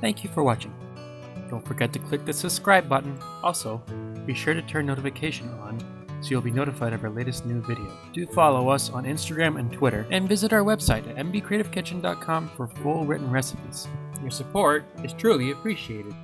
Thank you for watching. Don't forget to click the subscribe button. Also, be sure to turn notification on so you'll be notified of our latest new video. Do follow us on Instagram and Twitter, and visit our website at mbcreativekitchen.com for full written recipes. Your support is truly appreciated.